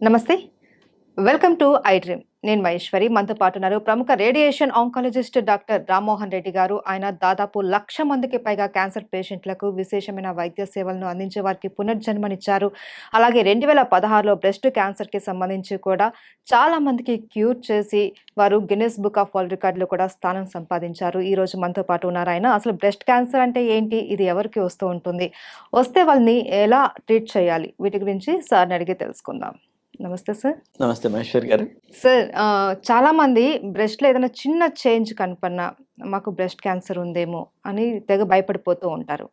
నమస్తే, welcome to I dream. నేను మహేశ్వరి. మనతో పాటు ఉన్నారు ప్రముఖ radiation oncologist doctor Rammohan Reddy గారు. ఆయన దాదాపు 1,00,000 మందికి పైగా క్యాన్సర్ పేషెంట్లకు విశేషమైన వైద్య సేవలను అందించే వారికి పునర్జన్మనిచ్చారు. అలాగే 2016లో బ్రెస్ట్ క్యాన్సర్కి సంబంధించి కూడా చాలా మందికి క్యూర్ చేసి వారు గిన్నెస్ బుక్ ఆఫ్ వరల్డ్ రికార్డులో కూడా స్థానం సంపాదించారు. ఈ రోజు మనతో పాటు ఉన్నారు ఆయన. అసలు బ్రెస్ట్ క్యాన్సర్ అంటే ఏంటి, ఇది ఎవరికి వస్తూ ఉంటుంది, వస్తే వాళ్ళని ఎలా ట్రీట్ చేయాలి, వీటి గురించి సార్ని అడిగి తెలుసుకుందాం. నమస్తే సార్. నమస్తే మహేశ్వర్ గారు. సార్, చాలా మంది బ్రెస్ట్లో ఏదైనా చిన్న చేంజ్ కనపడినా మాకు బ్రెస్ట్ క్యాన్సర్ ఉందేమో అని తెగ భయపడిపోతూ ఉంటారు.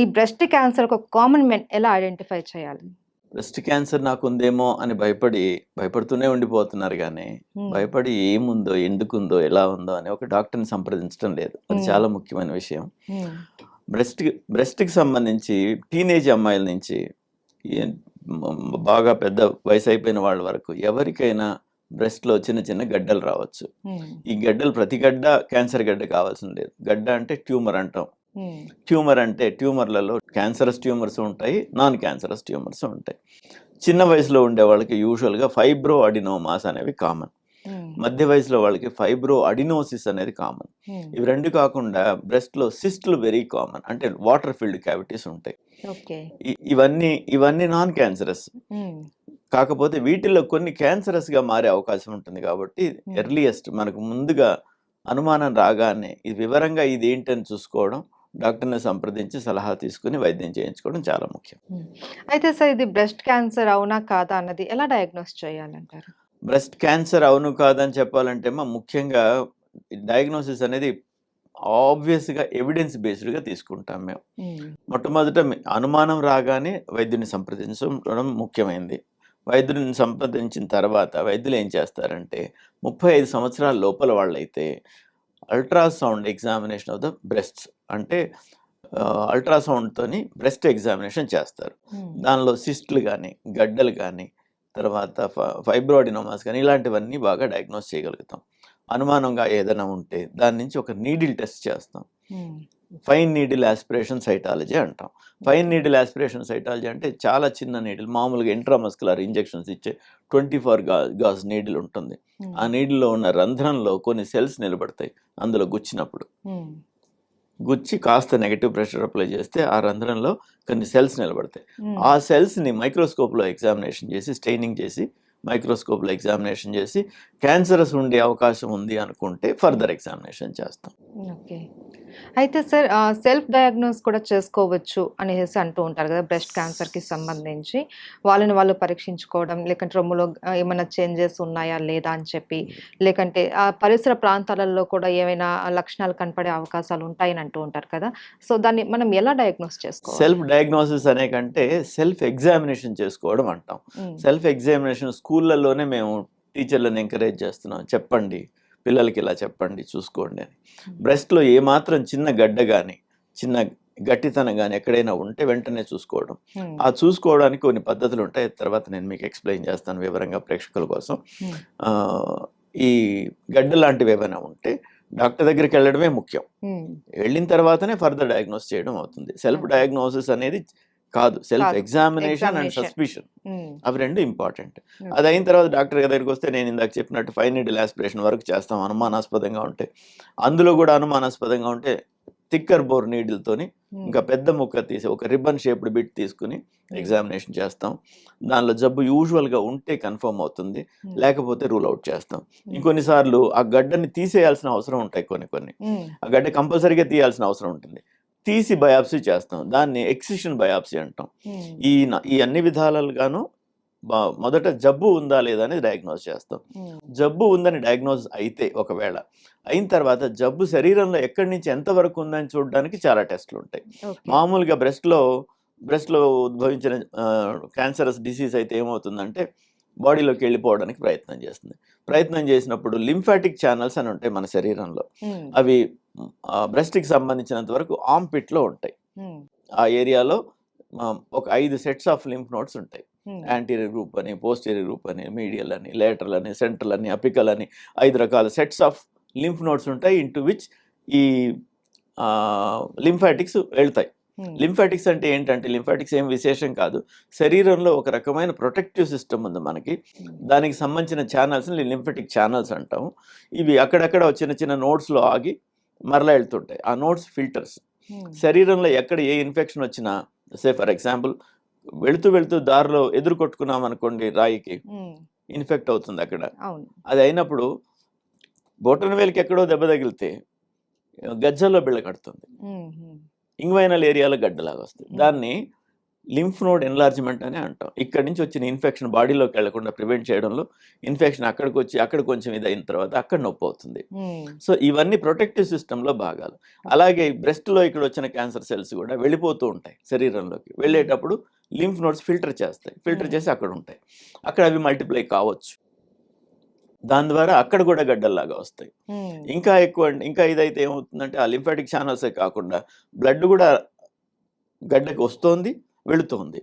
ఈ బ్రెస్ట్ క్యాన్సర్ ఒక కామన్ మెన్ ఎలా ఐడెంటిఫై చేయాలి? బ్రెస్ట్ క్యాన్సర్ నాకు ఉందేమో అని భయపడుతూనే ఉండిపోతున్నారు, కానీ భయపడి ఏముందో, ఎందుకుందో, ఎలా ఉందో అని ఒక డాక్టర్ని సంప్రదించడం లేదు. అది చాలా ముఖ్యమైన విషయం. బ్రెస్ట్కి సంబంధించి టీనేజ్ అమ్మాయిల నుంచి బాగా పెద్ద వయసు అయిపోయిన వాళ్ళ వరకు ఎవరికైనా బ్రెస్ట్లో చిన్న చిన్న గడ్డలు రావచ్చు. ఈ గడ్డలు ప్రతి గడ్డ క్యాన్సర్ గడ్డ కావాల్సిన లేదు. గడ్డ అంటే ట్యూమర్ అంటాం. ట్యూమర్ అంటే ట్యూమర్లలో క్యాన్సరస్ ట్యూమర్స్ ఉంటాయి, నాన్ క్యాన్సరస్ ట్యూమర్స్ ఉంటాయి. చిన్న వయసులో ఉండే వాళ్ళకి యూజువల్గా ఫైబ్రో అడినోమాస్ అనేవి కామన్. మధ్య వయసులో వాళ్ళకి ఫైబ్రో అడినోసిస్ అనేది కామన్. ఇవి రెండు కాకుండా బ్రెస్ట్లో సిస్ట్లు వెరీ కామన్, అంటే వాటర్ ఫిల్డ్ క్యావిటీస్ ఉంటాయి. ఇవన్నీ నాన్ క్యాన్సరస్. కాకపోతే వీటిల్లో కొన్ని క్యాన్సరస్ గా మారే అవకాశం ఉంటుంది. కాబట్టి ఎర్లియస్ట్ మనకు ముందుగా అనుమానం రాగానే ఇది వివరంగా ఇది ఏంటని చూసుకోవడం, డాక్టర్ని సంప్రదించి సలహా తీసుకుని వైద్యం చేయించుకోవడం చాలా ముఖ్యం. అయితే సార్, ఇది బ్రెస్ట్ క్యాన్సర్ అవునా కాదా అన్నది ఎలా డయాగ్నోస్ చేయాలంటారు? బ్రెస్ట్ క్యాన్సర్ అవును కాదని చెప్పాలంటే ముఖ్యంగా డయాగ్నోసిస్ అనేది ఆబ్వియస్గా ఎవిడెన్స్ బేస్డ్గా తీసుకుంటాం మేము. మొట్టమొదట అనుమానం రాగానే వైద్యుని సంప్రదించడం ముఖ్యమైనది. వైద్యుని సంప్రదించిన తర్వాత వైద్యులు ఏం చేస్తారంటే 35 సంవత్సరాల లోపల వాళ్ళైతే ultrasound examination of the breasts, అంటే అల్ట్రాసౌండ్తోని బ్రెస్ట్ ఎగ్జామినేషన్ చేస్తారు. దానిలో సిస్ట్లు కానీ, గడ్డలు కానీ, తర్వాత ఫైబ్రోడినోమాస్ కానీ ఇలాంటివన్నీ బాగా డయాగ్నోస్ చేయగలుగుతాం. అనుమానంగా ఏదైనా ఉంటే దాని నుంచి ఒక నీడిల్ టెస్ట్ చేస్తాం. ఫైన్ నీడిల్ ఆస్పిరేషన్ సైటాలజీ అంటాం. ఫైన్ నీడిల్ ఆస్పిరేషన్ సైటాలజీ అంటే చాలా చిన్న నీడిల్, మామూలుగా ఇంట్రామస్కులర్ ఇంజెక్షన్స్ ఇచ్చే 24 గాజ్ నీడిల్ ఉంటుంది. ఆ నీడిల్లో ఉన్న రంధ్రంలో కొన్ని సెల్స్ నిలబడతాయి. అందులో గుచ్చి కాస్త నెగటివ్ ప్రెషర్ అప్లై చేస్తే ఆ రంధ్రంలో కొన్ని సెల్స్ నిలబడతాయి. ఆ సెల్స్ని మైక్రోస్కోప్లో ఎగ్జామినేషన్ చేసి, స్టెయినింగ్ చేసి, మైక్రోస్కోప్లో ఎగ్జామినేషన్ చేసి క్యాన్సరస్ ఉండే అవకాశం ఉంది అనుకుంటే ఫర్దర్ ఎగ్జామినేషన్ చేస్తాం. ఓకే. అయితే సార్, సెల్ఫ్ డయాగ్నోస్ కూడా చేసుకోవచ్చు అనేసి అంటూ ఉంటారు కదా బ్రెస్ట్ క్యాన్సర్కి సంబంధించి. వాళ్ళని వాళ్ళు పరీక్షించుకోవడం, లేకంటే రొమ్ములో ఏమైనా చేంజెస్ ఉన్నాయా లేదా అని చెప్పి, లేకంటే ఆ పరిసర ప్రాంతాలలో కూడా ఏమైనా లక్షణాలు కనపడే అవకాశాలు ఉంటాయని అంటూ ఉంటారు కదా. సో దాన్ని మనం ఎలా డయాగ్నోస్ చేసుకోవాలి? సెల్ఫ్ డయాగ్నోసిస్ అనే కంటే సెల్ఫ్ ఎగ్జామినేషన్ చేసుకోవడం అంటాం. సెల్ఫ్ ఎగ్జామినేషన్ స్కూళ్ళల్లోనే మేము టీచర్లను ఎంకరేజ్ చేస్తున్నాం. చెప్పండి పిల్లలకి, ఇలా చెప్పండి, చూసుకోండి అని. బ్రెస్ట్లో ఏమాత్రం చిన్న గడ్డ కానీ, చిన్న గట్టితనం కానీ ఎక్కడైనా ఉంటే వెంటనే చూసుకోవడం. ఆ చూసుకోవడానికి కొన్ని పద్ధతులు ఉంటాయి, తర్వాత నేను మీకు ఎక్స్ప్లెయిన్ చేస్తాను వివరంగా ప్రేక్షకుల కోసం. ఈ గడ్డ లాంటివి ఏమైనా ఉంటే డాక్టర్ దగ్గరికి వెళ్ళడమే ముఖ్యం. వెళ్ళిన తర్వాతనే ఫర్దర్ డయాగ్నోస్ చేయడం అవుతుంది. సెల్ఫ్ డయాగ్నోసిస్ అనేది కాదు, సెల్ఫ్ ఎగ్జామినేషన్ అండ్ సస్పిషన్, అవి రెండు ఇంపార్టెంట్. అది అయిన తర్వాత డాక్టర్ దగ్గరికి వస్తే నేను ఇందాక చెప్పినట్టు ఫైన్ నీడిల్ ఆస్పిరేషన్ వరకు చేస్తాం. అనుమానాస్పదంగా ఉంటే, అందులో కూడా అనుమానాస్పదంగా ఉంటే థిక్కర్ బోర్ నీడిల్తోని ఇంకా పెద్ద ముక్క తీసి ఒక రిబ్బన్ షేప్డ్ బిట్ తీసుకుని ఎగ్జామినేషన్ చేస్తాం. దానిలో జబ్బు యూజువల్గా ఉంటే కన్ఫర్మ్ అవుతుంది, లేకపోతే రూల్ అవుట్ చేస్తాం. ఇంకొన్నిసార్లు ఆ గడ్డని తీసేయాల్సిన అవసరం ఉంటాయి, కొన్ని ఆ గడ్డ కంపల్సరీగా తీయాల్సిన అవసరం ఉంటుంది. తీసి బయాప్సీ చేస్తాం, దాన్ని ఎక్సిషన్ బయాప్సీ అంటాం. ఈ అన్ని విధాలుగాను మొదట జబ్బు ఉందా లేదా అని డయాగ్నోస్ చేస్తాం. జబ్బు ఉందని డయాగ్నోస్ అయితే, ఒకవేళ అయిన తర్వాత జబ్బు శరీరంలో ఎక్కడి నుంచి ఎంతవరకు ఉందని చూడడానికి చాలా టెస్టులు ఉంటాయి. మామూలుగా బ్రెస్ట్లో ఉద్భవించిన క్యాన్సరస్ డిసీజ్ అయితే ఏమవుతుందంటే బాడీలోకి వెళ్ళిపోవడానికి ప్రయత్నం చేసినప్పుడు లింఫాటిక్ ఛానల్స్ అని ఉంటాయి మన శరీరంలో. అవి బ్రెస్ట్కి సంబంధించినంత వరకు ఆర్మ్పిట్లో ఉంటాయి. ఆ ఏరియాలో ఒక 5 సెట్స్ ఆఫ్ లింఫ్ నోడ్స్ ఉంటాయి. యాంటీరియర్ గ్రూప్ అని, పోస్టీరియర్ గ్రూప్ అని, మీడియల్ అని, లేటరల్ అని, సెంట్రల్ అని, అపికల్ అని 5 రకాల సెట్స్ ఆఫ్ లింఫ్ నోడ్స్ ఉంటాయి, ఇంటూ విచ్ ఈ లింఫాటిక్స్ వెళ్తాయి. లింఫాటిక్స్ అంటే ఏంటంటే లింఫాటిక్స్ ఏం విశేషం కాదు, శరీరంలో ఒక రకమైన ప్రొటెక్టివ్ సిస్టమ్ ఉంది మనకి, దానికి సంబంధించిన ఛానల్స్ని లింఫాటిక్ ఛానల్స్ అంటాం. ఇవి అక్కడక్కడ చిన్న చిన్న నోడ్స్లో ఆగి మరలా వెళ్తుంటాయి. ఆ నోడ్స్ ఫిల్టర్స్. శరీరంలో ఎక్కడ ఏ ఇన్ఫెక్షన్ వచ్చినా, సే ఫర్ ఎగ్జాంపుల్ వెళుతూ వెళుతూ దారిలో ఎదురు కొట్టుకున్నాం అనుకోండి రాయికి, ఇన్ఫెక్ట్ అవుతుంది అక్కడ. అది అయినప్పుడు బొటనవేలుకి ఎక్కడో దెబ్బ తగిలితే గజ్జల్లో బిళ్ళ కడుతుంది, ఇంగ్వైనల్ ఏరియాలో గడ్డలాగా వస్తుంది. దాన్ని లింఫ్ నోడ్ ఎన్లార్జ్మెంట్ అని అంటాం. ఇక్కడి నుంచి వచ్చిన ఇన్ఫెక్షన్ బాడీలోకి వెళ్లకుండా ప్రివెంట్ చేయడంలో, ఇన్ఫెక్షన్ అక్కడికి వచ్చి అక్కడ కొంచెం ఇది అయిన తర్వాత అక్కడ నొప్పి అవుతుంది. సో ఇవన్నీ ప్రొటెక్టివ్ సిస్టంలో భాగాలు. అలాగే బ్రెస్ట్లో ఇక్కడ వచ్చిన క్యాన్సర్ సెల్స్ కూడా వెళ్ళిపోతూ ఉంటాయి శరీరంలోకి. వెళ్ళేటప్పుడు లింఫ్ నోడ్స్ ఫిల్టర్ చేస్తాయి, ఫిల్టర్ చేసి అక్కడ ఉంటాయి. అక్కడ అవి మల్టిప్లై కావచ్చు, దాని ద్వారా అక్కడ కూడా గడ్డల్లాగా వస్తాయి. ఇంకా ఎక్కువ ఇంకా ఇదైతే ఏమవుతుందంటే ఆ లింఫాటిక్ ఛానల్సే కాకుండా బ్లడ్ కూడా గడ్డకి వస్తుంది, వెళుతుంది.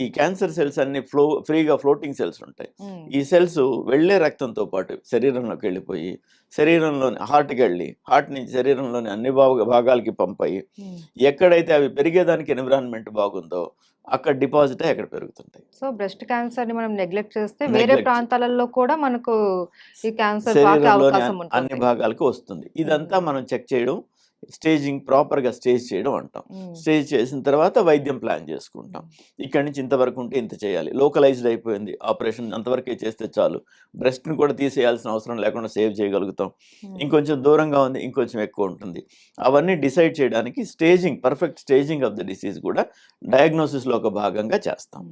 ఈ క్యాన్సర్ సెల్స్ అన్ని ఫ్రీగా ఫ్లోటింగ్ సెల్స్ ఉంటాయి. ఈ సెల్స్ వెళ్లే రక్తంతో పాటు శరీరంలోకి వెళ్ళిపోయి శరీరంలోని హార్ట్కి వెళ్ళి హార్ట్ నుంచి శరీరంలోని అన్ని భాగాలకి పంపాయి. ఎక్కడైతే అవి పెరిగేదానికి ఎన్విరాన్మెంట్ బాగుందో అక్కడ డిపాజిట్ అయ్యి అక్కడ పెరుగుతుంటాయి. సో బ్రెస్ట్ క్యాన్సర్ ని మనం నెగ్లెక్ట్ చేస్తే వేరే ప్రాంతాలలో కూడా మనకు ఈ క్యాన్సర్ అన్ని భాగాలకు వస్తుంది. ఇదంతా మనం చెక్ చేయడం, స్టేజింగ్ ప్రాపర్గా స్టేజ్ చేయడం అంటాం. స్టేజ్ చేసిన తర్వాత వైద్యం ప్లాన్ చేసుకుంటాం. ఇక్కడి నుంచి ఇంతవరకు ఉంటే ఇంత చేయాలి, లోకలైజ్డ్ అయిపోయింది ఆపరేషన్ అంతవరకే చేస్తే చాలు, బ్రెస్ట్ని కూడా తీసేయాల్సిన అవసరం లేకుండా సేవ్ చేయగలుగుతాం. ఇంకొంచెం దూరంగా ఉంది, ఇంకొంచెం ఎక్కువ ఉంటుంది. అవన్నీ డిసైడ్ చేయడానికి staging, perfect staging of the disease కూడా డయాగ్నోసిస్లో ఒక భాగంగా చేస్తాం.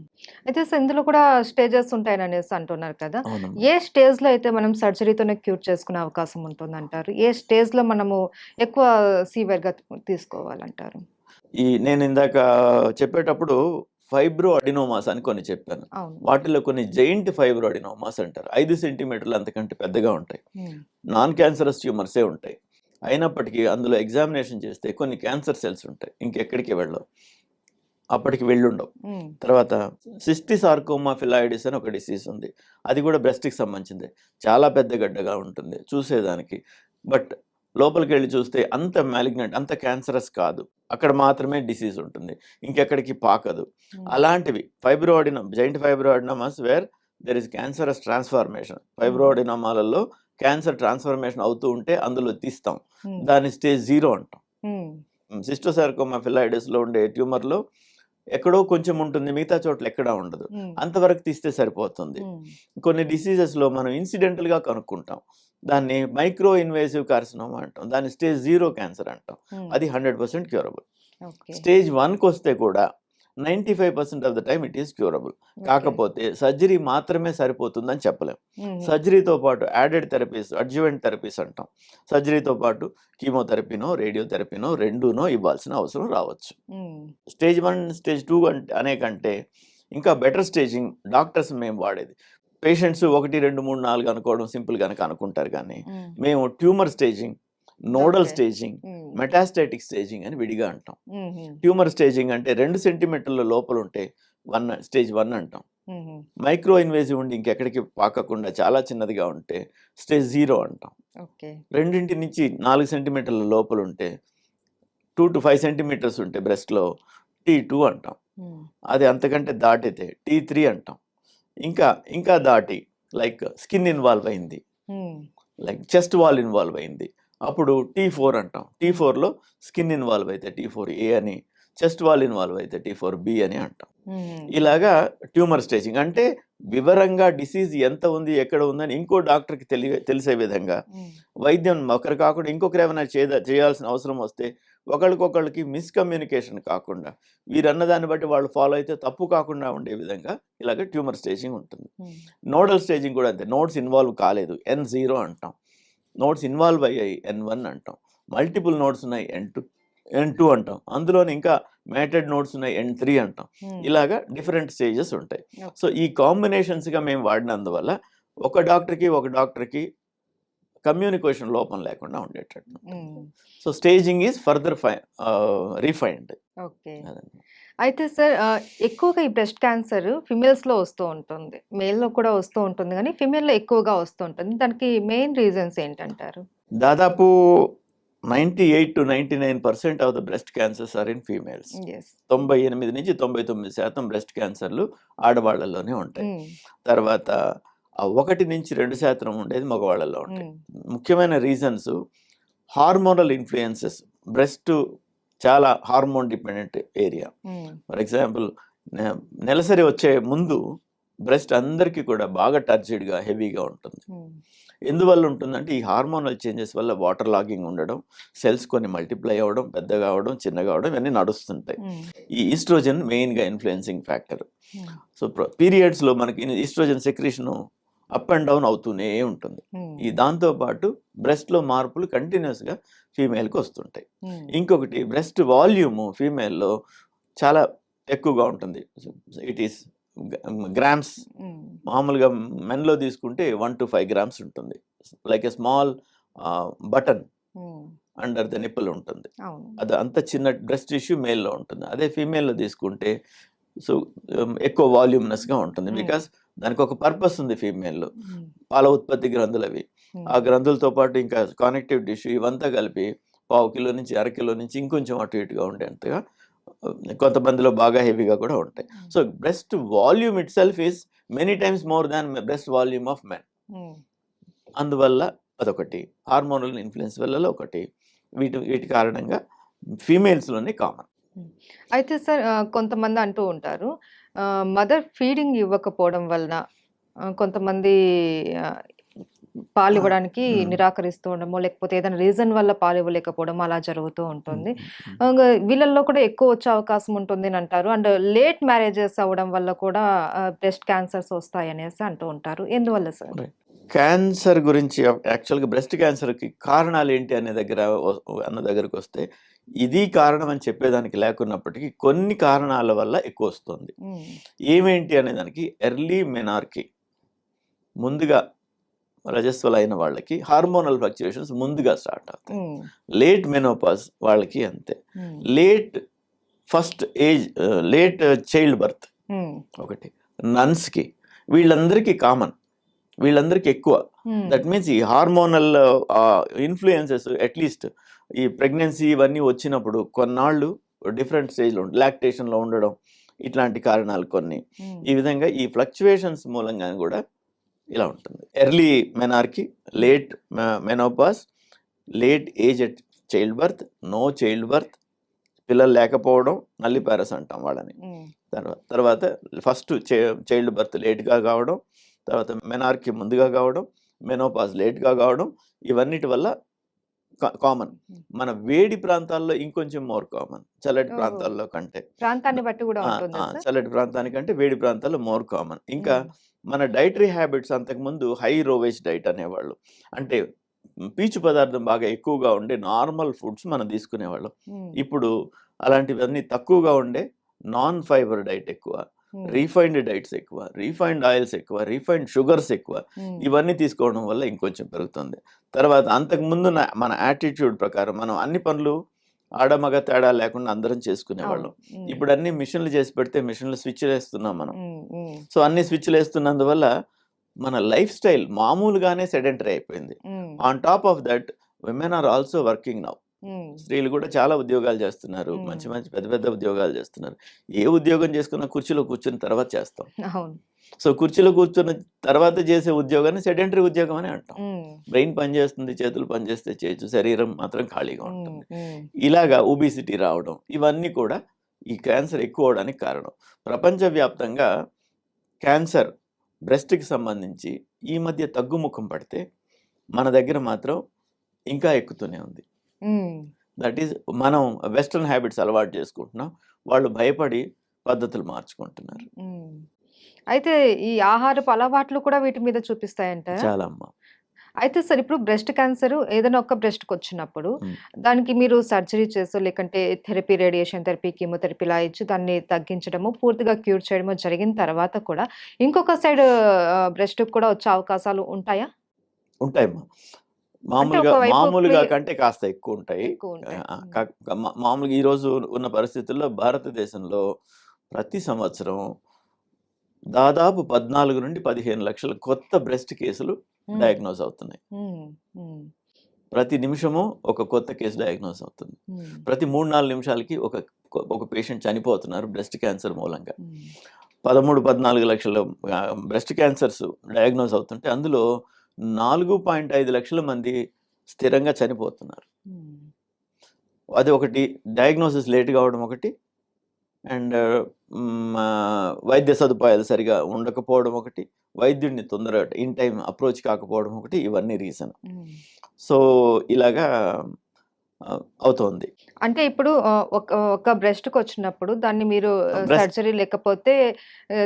అయితే ఇందులో కూడా స్టేజెస్ ఉంటాయని అనేసి అంటున్నారు కదా, ఏ స్టేజ్లో అయితే మనం సర్జరీతోనే క్యూర్ చేసుకునే అవకాశం ఉంటుంది అంటారు? ఏ స్టేజ్లో మనము ఎక్కువ సివియర్గా తీసుకోవాలంటారు? నేను ఇందాక చెప్పేటప్పుడు ఫైబ్రో అడినోమాస్ అని కొన్ని చెప్పాను. వాటిలో కొన్ని జైంట్ ఫైబ్రో అడినోమాస్ అంటారు. 5 సెంటీమీటర్లు అంతకంటే పెద్దగా ఉంటాయి. నాన్ క్యాన్సరస్ ట్యూమర్సే ఉంటాయి. అయినప్పటికీ అందులో ఎగ్జామినేషన్ చేస్తే కొన్ని క్యాన్సర్ సెల్స్ ఉంటాయి, ఇంకెక్కడికి వెళ్ళవు, అప్పటికి వెళ్ళుండవు. తర్వాత సిస్టిసార్కోమా ఫిలాయిడిస్ అని ఒక డిసీజ్ ఉంది. అది కూడా బ్రెస్ట్కి సంబంధించింది. చాలా పెద్ద గడ్డగా ఉంటుంది చూసేదానికి, బట్ లోపలికి వెళ్ళి చూస్తే అంత మ్యాలిగ్నెంట్, అంత క్యాన్సరస్ కాదు. అక్కడ మాత్రమే డిసీజ్ ఉంటుంది, ఇంకెక్కడికి పాకదు. అలాంటివి giant fibroadenomas where there is cancerous transformation. ఫైబ్రోఅడినోమాలలో క్యాన్సర్ ట్రాన్స్ఫర్మేషన్ అవుతూ ఉంటే అందులో తీస్తాం, దాన్ని స్టేజ్ 0 అంటాం. సిస్టోసార్కోమా ఫిలాయిడిస్లో ఉండే ట్యూమర్లో ఎక్కడో కొంచెం ఉంటుంది, మిగతా చోట్ల ఎక్కడా ఉండదు. అంతవరకు తీస్తే సరిపోతుంది. కొన్ని డిసీజెస్లో మనం ఇన్సిడెంటల్గా కనుక్కుంటాం, దాన్ని మైక్రో ఇన్వేసివ్ కార్సినోమా అంటాం, దాన్ని స్టేజ్ 0 క్యాన్సర్ అంటాం. అది 100% క్యూరబుల్. స్టేజ్ 1కి వస్తే కూడా 95% of the time it is curable. కాకపోతే సర్జరీ మాత్రమే సరిపోతుందని చెప్పలేం. సర్జరీతో పాటు యాడెడ్ థెరపీస్, అడ్జువెంట్ థెరపీస్ అంటాం. సర్జరీతో పాటు కీమోథెరపీనో రేడియోథెరపీనో రెండూనో ఇవ్వాల్సిన అవసరం రావచ్చు. స్టేజ్ 1 స్టేజ్ 2 అనే కంటే ఇంకా బెటర్ స్టేజింగ్ డాక్టర్స్ మేము వాడేది. పేషెంట్స్ 1 2 3 4 అనుకోవడం సింపుల్ కనుక అనుకుంటారు, కానీ మేము tumour staging, nodal staging, metastatic staging అని విడిగా అంటాం. ట్యూమర్ స్టేజింగ్ అంటే 2 సెంటీమీటర్ల లోపల ఉంటే స్టేజ్ 1 అంటాం. మైక్రో ఇన్వేజివ్ ఉండి ఇంకెక్కడికి పాకకుండా చాలా చిన్నదిగా ఉంటే స్టేజ్ 0 అంటాం. 2 నుంచి 4 సెంటీమీటర్ల లోపల ఉంటే 2 to 5 సెంటీమీటర్స్ ఉంటే బ్రెస్ట్లో T2 అంటాం. అది అంతకంటే దాటితే T3 అంటాం. ఇంకా దాటి లైక్ స్కిన్ ఇన్వాల్వ్ అయింది, లైక్ చెస్ట్ వాల్ ఇన్వాల్వ్ అయింది, అప్పుడు T4 అంటాం. T4లో స్కిన్ ఇన్వాల్వ్ అయితే T4A అని, చెస్ట్ వాల్ ఇన్వాల్వ్ అయితే T4B అని అంటాం. ఇలాగా ట్యూమర్ స్టేజింగ్ అంటే వివరంగా డిసీజ్ ఎంత ఉంది, ఎక్కడ ఉందని ఇంకో డాక్టర్కి తెలిసే విధంగా వైద్యం ఒకరు కాకుండా ఇంకొకరు ఏమైనా చేయాల్సిన అవసరం వస్తే ఒకళ్ళకి మిస్కమ్యూనికేషన్ కాకుండా వీరన్న దాన్ని బట్టి వాళ్ళు ఫాలో అయితే తప్పు కాకుండా ఉండే విధంగా ఇలాగ ట్యూమర్ స్టేజింగ్ ఉంటుంది. నోడల్ స్టేజింగ్ కూడా అంతే. నోడ్స్ ఇన్వాల్వ్ కాలేదు, N0 అంటాం. నోడ్స్ ఇన్వాల్వ్ అయ్యాయి, N1 అంటాం. మల్టిపుల్ నోడ్స్ ఉన్నాయి, N2 అంటాం. అందులోని ఇంకా మ్యాటెడ్ నోడ్స్ ఉన్నాయి, N3 అంటాం. ఇలాగా డిఫరెంట్ స్టేజెస్ ఉంటాయి. సో ఈ కాంబినేషన్స్గా మేము వాడినందువల్ల ఒక డాక్టర్కి కమ్యూనికేషన్ లోపం లేకుండా ఉండేటట్టు. So staging is further refined. Okay. అయితే సార్ ఎక్కువగా ఈ బ్రెస్ట్ క్యాన్సర్ ఫిమేల్స్లో వస్తూ ఉంటుంది, మేల్లో కూడా వస్తూ ఉంటుంది, కానీ ఫిమేల్లో ఎక్కువగా వస్తూ ఉంటుంది. దానికి మెయిన్ రీజన్స్ ఏంటంటారు? దాదాపు 98% of the breast cancers are in females. Yes. 98-99% breast క్యాన్సర్లు ఆడవాళ్ళలోనే ఉంటాయి. తర్వాత 1-2% ఉండేది మగవాళ్ళలో ఉంటాయి. ముఖ్యమైన రీజన్స్ హార్మోనల్ ఇన్ఫ్లుయెన్సెస్. బ్రెస్ట్ చాలా hormone dependent area. For example, నెలసరి వచ్చే ముందు బ్రెస్ట్ అందరికీ కూడా బాగా టర్జిడ్గా హెవీగా ఉంటుంది. ఎందువల్ల ఉంటుందంటే ఈ హార్మోనల్ చేంజెస్ వల్ల వాటర్ లాగింగ్ ఉండడం, సెల్స్ కొన్ని మల్టిప్లై అవ్వడం, పెద్దగా అవడం, చిన్నగా అవడం, ఇవన్నీ నడుస్తుంటాయి. ఈ ఈస్ట్రోజన్ మెయిన్గా ఇన్ఫ్లుయెన్సింగ్ ఫ్యాక్టర్. సో పీరియడ్స్లో మనకి estrogen secretion up and down అవుతూనే ఉంటుంది. ఈ దాంతోపాటు బ్రెస్ట్లో మార్పులు కంటిన్యూస్గా ఫీమేల్కి వస్తుంటాయి. ఇంకొకటి, బ్రెస్ట్ వాల్యూము ఫీమేల్లో చాలా ఎక్కువగా ఉంటుంది. It is grams. మామూలుగా మెన్లో తీసుకుంటే 1 to 5 grams ఉంటుంది. Like a small button under the nipple ఉంటుంది. అది అంత చిన్న బ్రెస్ట్ టిష్యూ మేల్లో ఉంటుంది. అదే ఫీమేల్లో తీసుకుంటే సో ఎక్కువ వాల్యూమ్నెస్గా ఉంటుంది. బికాస్ దానికి ఒక పర్పస్ ఉంది ఫీమేల్లో. పాల ఉత్పత్తి గ్రంథులు అవి. ఆ గ్రంథులతో పాటు ఇంకా కనెక్టివ్ టిష్యూ ఇవంతా కలిపి 1/2 కిలో నుంచి 1/2 కిలో నుంచి ఇంకొంచెం అటు ఇటుగా ఉండేంతగా, కొంతమందిలో బాగా హెవీగా కూడా ఉంటాయి. So breast volume it self is many times more than breast volume of men. అందువల్ల అదొకటి, హార్మోనల్ ఇన్ఫ్లుయెన్స్ వల్ల ఒకటి, వీటి కారణంగా ఫీమేల్స్లోనే కామన్. అయితే సార్, కొంతమంది అంటూ ఉంటారు, మదర్ ఫీడింగ్ ఇవ్వకపోవడం వలన కొంతమంది పాలు ఇవ్వడానికి నిరాకరిస్తూ ఉండడమో, లేకపోతే ఏదైనా రీజన్ వల్ల పాలు ఇవ్వలేకపోవడం అలా జరుగుతూ ఉంటుంది. వీళ్ళల్లో కూడా ఎక్కువ వచ్చే అవకాశం ఉంటుంది అని అంటారు. అండ్ లేట్ మ్యారేజెస్ అవ్వడం వల్ల కూడా బ్రెస్ట్ క్యాన్సర్స్ వస్తాయి అనేసి అంటూ ఉంటారు. ఎందువల్ల సార్? క్యాన్సర్ గురించి, యాక్చువల్గా బ్రెస్ట్ క్యాన్సర్కి కారణాలు ఏంటి అన్న దగ్గరకు వస్తే, ఇది కారణం అని చెప్పేదానికి లేకున్నప్పటికీ కొన్ని కారణాల వల్ల ఎక్కువ వస్తుంది. ఏమేంటి అనే దానికి, ఎర్లీ మెనార్కీ, ముందుగా రజస్వల అయిన వాళ్ళకి హార్మోనల్ ఫ్లక్చుయేషన్స్ ముందుగా స్టార్ట్ అవుతాయి. లేట్ మెనోపాజ్ వాళ్ళకి అంతే. లేట్ చైల్డ్ బర్త్ ఒకటి, నన్స్కి, వీళ్ళందరికీ కామన్, వీళ్ళందరికీ ఎక్కువ. దట్ మీన్స్ ఈ హార్మోనల్ ఇన్ఫ్లుయెన్సెస్ అట్లీస్ట్ ఈ ప్రెగ్నెన్సీ ఇవన్నీ వచ్చినప్పుడు కొన్నాళ్ళు డిఫరెంట్ స్టేజ్లో లాక్టేషన్లో ఉండడం, ఇట్లాంటి కారణాలు కొన్ని. ఈ విధంగా ఈ ఫ్లక్చువేషన్స్ మూలంగా కూడా ఇలా ఉంటుంది. Early menarche, late menopause, late age at childbirth, no childbirth, పిల్లలు లేకపోవడం, నల్లిపారస్ అంటాం వాళ్ళని. తర్వాత ఫస్ట్ చైల్డ్ బర్త్ లేట్గా కావడం, తర్వాత మెనార్కీ ముందుగా కావడం, మెనోపాజ్ లేట్గా కావడం, ఇవన్నిటి వల్ల కామన్. మన వేడి ప్రాంతాల్లో ఇంకొంచెం మోర్ కామన్, చల్లటి ప్రాంతాల్లో కంటే. ప్రాంతాన్ని బట్టి కూడా చల్లటి ప్రాంతానికంటే వేడి ప్రాంతాల్లో మోర్ కామన్. ఇంకా మన డైటరీ హ్యాబిట్స్, అంతకుముందు హై రోవేజ్ డైట్ అనేవాళ్ళు, అంటే పీచు పదార్థం బాగా ఎక్కువగా ఉండే నార్మల్ ఫుడ్స్ మనం తీసుకునేవాళ్ళం. ఇప్పుడు అలాంటివన్నీ తక్కువగా ఉండే నాన్ ఫైబర్ డైట్ ఎక్కువ, రీఫైన్డ్ డైట్స్ ఎక్కువ, రీఫైన్డ్ ఆయిల్స్ ఎక్కువ, రీఫైన్డ్ షుగర్స్ ఎక్కువ, ఇవన్నీ తీసుకోవడం వల్ల ఇంకొంచెం పెరుగుతుంది. తర్వాత అంతకుముందు మన యాటిట్యూడ్ ప్రకారం మనం అన్ని పనులు ఆడమగ తేడా లేకుండా అందరం చేసుకునేవాళ్ళం. ఇప్పుడు అన్ని మిషన్లు చేసి పెడితే మిషన్లు స్విచ్లు వేస్తున్నాం మనం. సో అన్ని స్విచ్లు వేస్తున్నందువల్ల మన లైఫ్ స్టైల్ మామూలుగానే సెడెంటరీ అయిపోయింది. On top of that women are also working now. స్త్రీలు కూడా చాలా ఉద్యోగాలు చేస్తున్నారు, మంచి మంచి పెద్ద పెద్ద ఉద్యోగాలు చేస్తున్నారు. ఏ ఉద్యోగం చేసుకున్నా కుర్చీలో కూర్చున్న తర్వాత చేస్తాం. సో కుర్చీలో కూర్చున్న తర్వాత చేసే ఉద్యోగాన్ని సెడెంటరీ ఉద్యోగం అని అంటాం. బ్రెయిన్ పనిచేస్తుంది, చేతులు పనిచేస్తే చేయొచ్చు, శరీరం మాత్రం ఖాళీగా ఉంటుంది. ఇలాగా ఒబిసిటీ రావడం, ఇవన్నీ కూడా ఈ క్యాన్సర్ ఎక్కువ అవడానికి కారణం. ప్రపంచవ్యాప్తంగా క్యాన్సర్ బ్రెస్ట్కి సంబంధించి ఈ మధ్య తగ్గుముఖం పడితే మన దగ్గర మాత్రం ఇంకా ఎక్కుతూనే ఉంది. దట్ ఈస్ మనం వెస్ట్రన్ హ్యాబిట్స్ అలవాటు చేసుకుంటున్నాం, వాళ్ళు భయపడి పద్ధతులు మార్చుకుంటున్నారు. అయితే ఈ ఆహారపు అలవాట్లు కూడా వీటి మీద చూపిస్తాయంట చాలా అమ్మా. అయితే సార్, ఇప్పుడు బ్రెస్ట్ క్యాన్సర్ ఏదైనా ఒక బ్రెస్ట్కి వచ్చినప్పుడు దానికి మీరు సర్జరీ చేసో, లేకంటే థెరపీ, రేడియేషన్ థెరపీ, కీమోథెరపీ ఇలా ఇచ్చి దాన్ని తగ్గించడము, పూర్తిగా క్యూర్ చేయడము జరిగిన తర్వాత కూడా ఇంకొక సైడ్ బ్రెస్ట్కి కూడా వచ్చే అవకాశాలు ఉంటాయా? ఉంటాయమ్మా. మామూలుగా కంటే కాస్త ఎక్కువ ఉంటాయి. మామూలుగా ఈరోజు ఉన్న పరిస్థితుల్లో భారతదేశంలో ప్రతి సంవత్సరం దాదాపు 14 నుండి 15 లక్షల కొత్త బ్రెస్ట్ కేసులు డయాగ్నోజ్ అవుతున్నాయి. ప్రతి నిమిషము ఒక కొత్త కేసు డయాగ్నోస్ అవుతుంది. ప్రతి 3-4 నిమిషాలకి ఒక పేషెంట్ చనిపోతున్నారు బ్రెస్ట్ క్యాన్సర్ మూలంగా. 13-14 లక్షల బ్రెస్ట్ క్యాన్సర్స్ డయాగ్నోస్ అవుతుంటే అందులో 4.5 లక్షల మంది స్థిరంగా చనిపోతున్నారు. అది ఒకటి, డయాగ్నోసిస్ లేట్ కావడం ఒకటి, అండ్ వైద్య సదుపాయాలు సరిగా ఉండకపోవడం ఒకటి, వైద్యుడిని తొందరగా ఇన్ టైం అప్రోచ్ కాకపోవడం ఒకటి, ఇవన్నీ రీజన్. సో ఇలాగా అవుతోంది. అంటే ఇప్పుడు ఒక బ్రెస్ట్‌కి వచ్చినప్పుడు దాన్ని మీరు బ్రెస్ట్ సర్జరీ లేకపోతే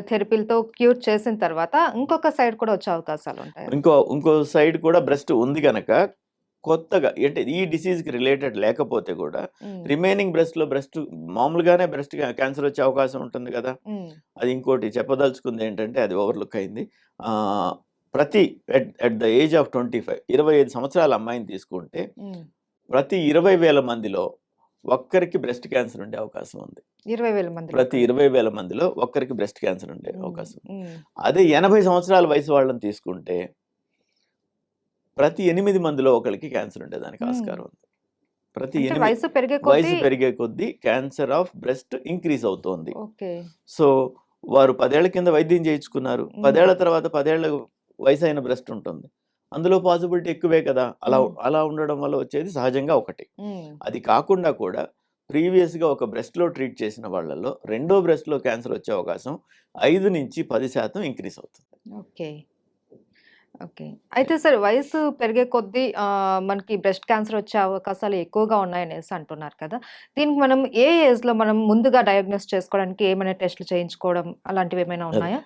థెరపీలతో క్యూర్ చేసిన తర్వాత ఇంకొక సైడ్ కూడా వచ్చే అవకాశాలుంటాయా? ఇంకో సైడ్ కూడా బ్రెస్ట్ ఉంది గనక కొత్తగా అంటే ఈ డిసీజ్‌కి రిలేటెడ్ లేకపోతే కూడా హ్మ్. రిమైనింగ్ బ్రెస్ట్ మామూలుగానే బ్రెస్ట్ క్యాన్సర్ వచ్చే అవకాశం ఉంటుంది కదా! హ్మ్. అది ఇంకోటి చెప్పదలుచుకుంది ఏంటంటే అది ఓవర్‌లుక్ అయింది. ప్రతి ఎట్ ద ఏజ్ ఆఫ్ 25 25 సంవత్సరాల అమ్మాయిని తీసుకుంటే హ్మ్. ప్రతి 20,000 మందిలో ఒక్కరికి బ్రెస్ట్ క్యాన్సర్ ఉండే అవకాశం ఉంది. 20,000 మందిలో ప్రతి ఒకరికి. 20,000 మందిలో ఒక్కరికి బ్రెస్ట్ క్యాన్సర్ ఉండే హ్మ్. అవకాశం ఉంది. హ్మ్. అదే 80 సంవత్సరాల వయసు వాళ్ళని తీసుకుంటే ప్రతి 8 మందిలో ఒకళ్ళకి క్యాన్సర్ ఉండేదానికి హ్మ్. ఆస్కారం ఉంది. ప్రతి అంటే 8 వయసు పెరిగే కొద్దీ వయసు పెరిగే కొద్దీ క్యాన్సర్ ఆఫ్ బ్రెస్ట్ ఇంక్రీజ్ అవుతోంది. ఓకే. సో వారు 10 ఏళ్ల కింద వైద్యం చేయించుకున్నారు. 10 హ్మ్. ఏళ్ల తర్వాత 10 ఏళ్ల వయసైన బ్రెస్ట్ ఉంటుంది. అందులో పాసిబిలిటీ ఎక్కువే కదా! హ్మ్. అలా ఉండడం వల్ల వచ్చేది సహజంగా ఒకటి. హ్మ్. అది కాకుండా కూడా ప్రీవియస్‌గా ఒక బ్రెస్ట్‌లో ట్రీట్ చేసిన వాళ్ళలో రెండో బ్రెస్ట్‌లో క్యాన్సర్ వచ్చే అవకాశం 5-10% ఇంక్రీజ్ అవుతుంది. ఓకే. ఓకే. అయితే సార్ వయసు పెరిగే కొద్దీ మనకి బ్రెస్ట్ క్యాన్సర్ వచ్చే అవకాశాలు ఎక్కువగా ఉన్నాయనేసి అంటున్నారు కదా! దీనికి మనం ఏ ఏజ్‌లో మనం ముందుగా డయాగ్నోస్ చేసుకోవడానికి ఏమైనా టెస్ట్‌లు చేయించుకోవడం అలాంటివేమైనా అది ఉన్నాయా?